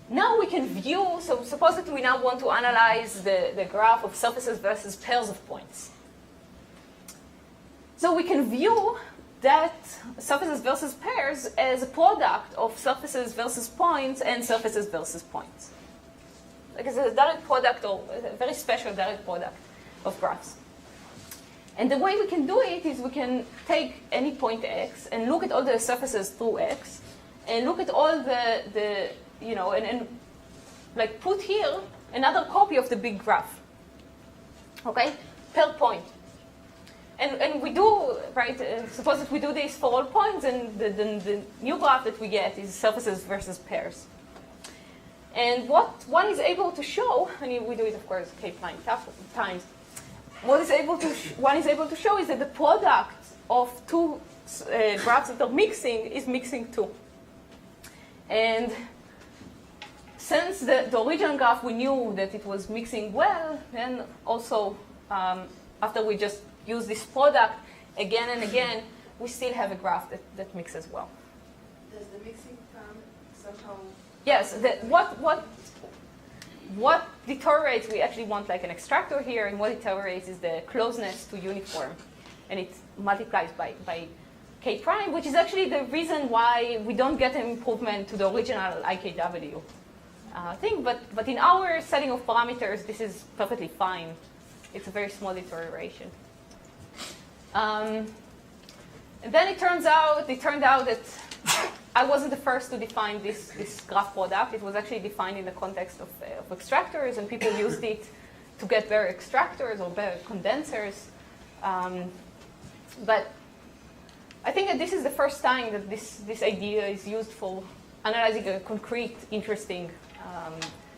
Now we can view, so suppose that we now want to analyze the graph of surfaces versus pairs of points. So we can view that surfaces versus pairs as a product of surfaces versus points and surfaces versus points. Like it's a direct product, or a very special direct product of graphs. And the way we can do it is we can take any point x and look at all the surfaces through x, and look at all and like put here another copy of the big graph, okay, per point. And we do, right, suppose that we do this for all points, and the new graph that we get is surfaces versus pairs. And what one is able to show, and we do it, of course, k prime times, one is able to show is that the product of two graphs that are mixing is mixing too. And since the original graph, we knew that it was mixing well, then also after we just use this product again and again, we still have a graph that mixes well. Does the mixing Yes, what deteriorates, we actually want like an extractor here, and what deteriorates is the closeness to uniform, and it multiplies by k prime, which is actually the reason why we don't get an improvement to the original IKW thing, but in our setting of parameters, this is perfectly fine. It's a very small deterioration. And then it turned out that I wasn't the first to define this graph product. It was actually defined in the context of extractors, and people used it to get better extractors or better condensers. But I think that this is the first time that this idea is used for analyzing a concrete, interesting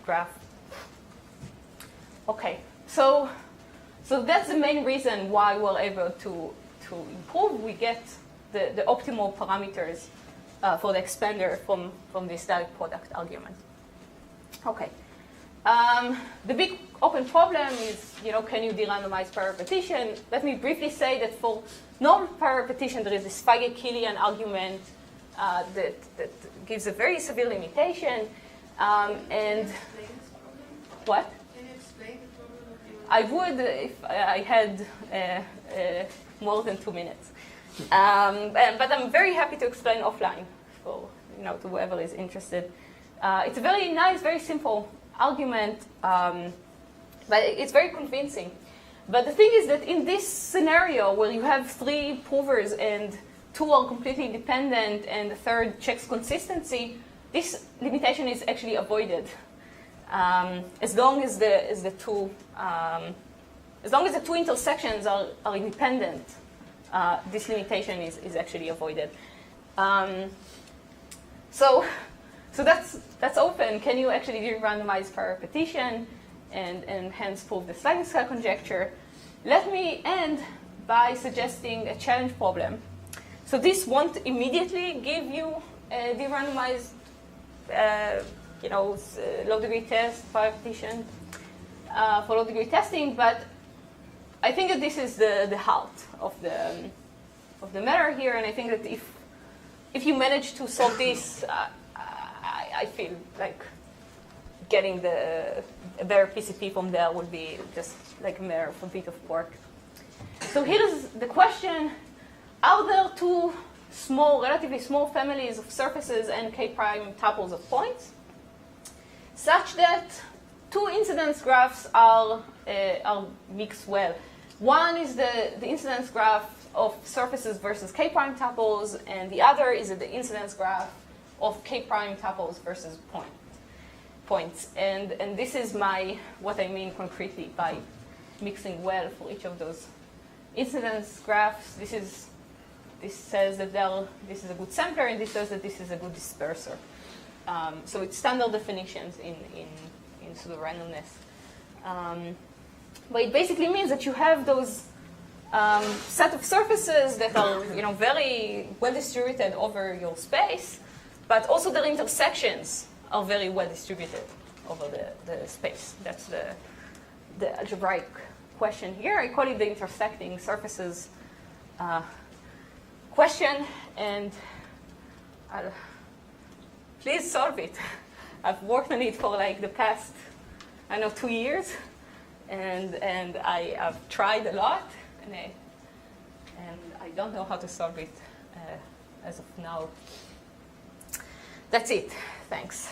graph. Okay, so that's the main reason why we're able to improve. We get the optimal parameters for the expander from this direct product argument. Okay. The big open problem is, can you derandomize per repetition? Let me briefly say that for normal per repetition, there is this Feige-Killian argument that gives a very severe limitation. And what? Can you explain the problem of your... I would if I had more than 2 minutes. But I'm very happy to explain offline for to whoever is interested. It's a very nice, very simple argument, but it's very convincing. But the thing is that in this scenario where you have 3 provers and 2 are completely independent and the third checks consistency, this limitation is actually avoided. As long as the two intersections are independent, this limitation is actually avoided. So that's open. Can you actually derandomize per repetition and hence prove the sliding scale conjecture? Let me end by suggesting a challenge problem. So this won't immediately give you a derandomized low degree test per repetition for low degree testing, but I think that this is the heart of the matter here, and I think that if you manage to solve this, I feel like getting a better PCP from there would be just like a matter of a bit of work. So here's the question: are there 2 relatively small families of surfaces and k-prime tuples of points, such that 2 incidence graphs are mixed well? One is the incidence graph of surfaces versus k-prime tuples, and the other is the incidence graph of k-prime tuples versus points. And this is what I mean concretely by mixing well for each of those incidence graphs. This says that this is a good sampler, and this says that this is a good disperser. So it's standard definitions in pseudo-randomness. But it basically means that you have those set of surfaces that are very well distributed over your space, but also their intersections are very well distributed over the space. That's the algebraic question here. I call it the intersecting surfaces question, and please solve it. I've worked on it for like the past, 2 years, and I have tried a lot, and I don't know how to solve it as of now. That's it. Thanks.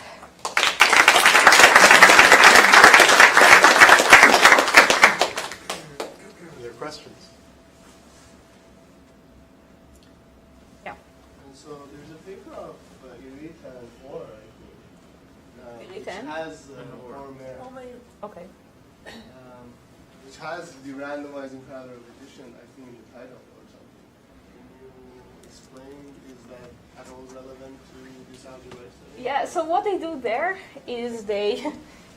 Other questions? Yeah. And so there's a paper of Eureka and Orr, I think, which Eureka? has Okay. which has the randomizing parallel repetition, I think, in the title or something. Can you explain, is that at all relevant to this algebra? Yeah, so what they do there is they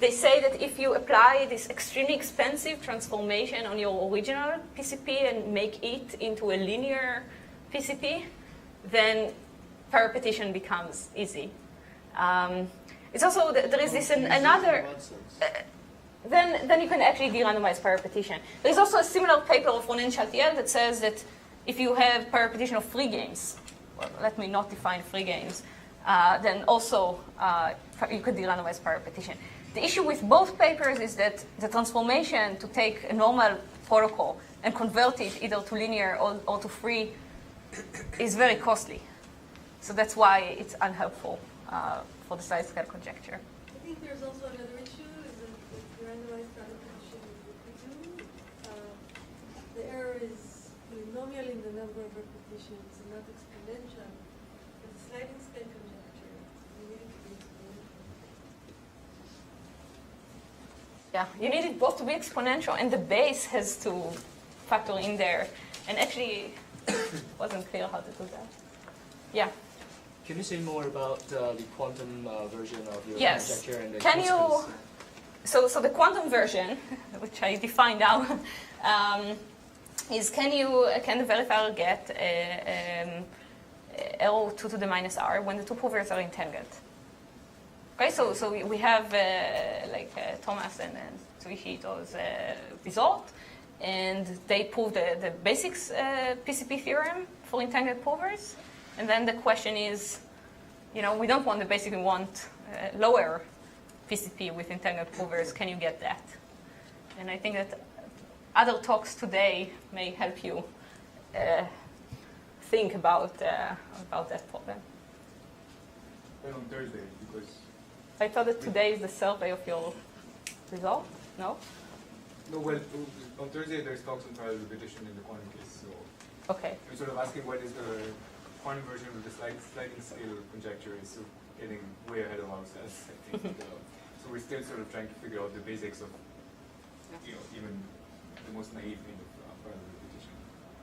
say that if you apply this extremely expensive transformation on your original PCP and make it into a linear PCP, then per repetition becomes easy. It's also, there is this another... Then you can actually de-randomize per repetition. There's also a similar paper of Ronen Chaltiel that says that if you have per repetition of free games, well, let me not define free games, then also you could de-randomize per repetition. The issue with both papers is that the transformation to take a normal protocol and convert it either to linear or to free is very costly. So that's why it's unhelpful for the slide scale conjecture. I think there's also another issue, is that if you randomize standard prediction with the error is polynomial in the number of repetitions and not exponential. But the sliding scale conjecture, you need it to be exponential. Yeah, you need it both to be exponential and the base has to factor in there. And actually, it wasn't clear how to do that. Yeah. Can you say more about the quantum version of your Yes. conjecture and the Can you? consequence? So the quantum version, which I define now, is can the verifier get L2 to the minus R when the two provers are entangled? Okay, so we have Thomas and Tsuishito's result, and they proved the basics PCP theorem for entangled provers. And then the question is, we don't want the basic, we want lower PCP with entangled provers. Can you get that? And I think that other talks today may help you think about that problem. Then on Thursday, because I thought that today is the survey of your result. No? no, well, on Thursday there's talks on parallel repetition in the quantum case. So Okay. I'm sort of asking what is the quantum version of the sliding scale conjecture is sort of getting way ahead of ourselves, I think. So we're still sort of trying to figure out the basics of, even the most naive thing of parallel repetition.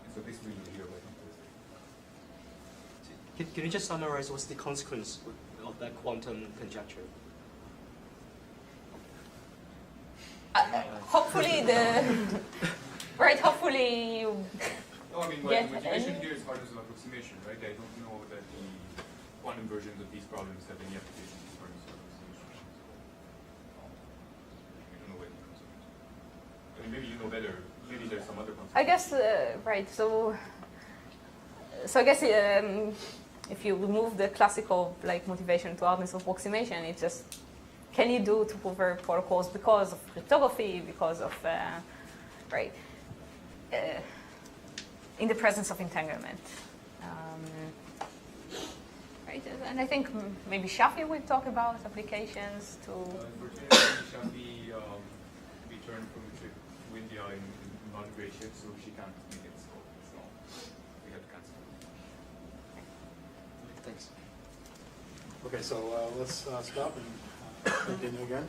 And so this we will hear about on Thursday. Can you just summarize what's the consequence of that quantum conjecture? Hopefully hopefully you No, I mean, Get the motivation any- here is hardness of approximation, right? I don't know that the quantum versions of these problems have any application to hardness of approximation. I don't know what the consequence is. I mean, maybe you know better. Maybe there's some other consequence. I guess, right, so I guess if you remove the classical motivation to hardness of approximation, it's just, can you do two-prover protocols because of cryptography, because of, in the presence of entanglement. Right, and I think maybe Shafi will talk about applications to... Unfortunately, Shafi returned from the trip to India in non-grade shift, so she can't make it, so we have to cancel. Thanks. Okay, so let's stop and continue again.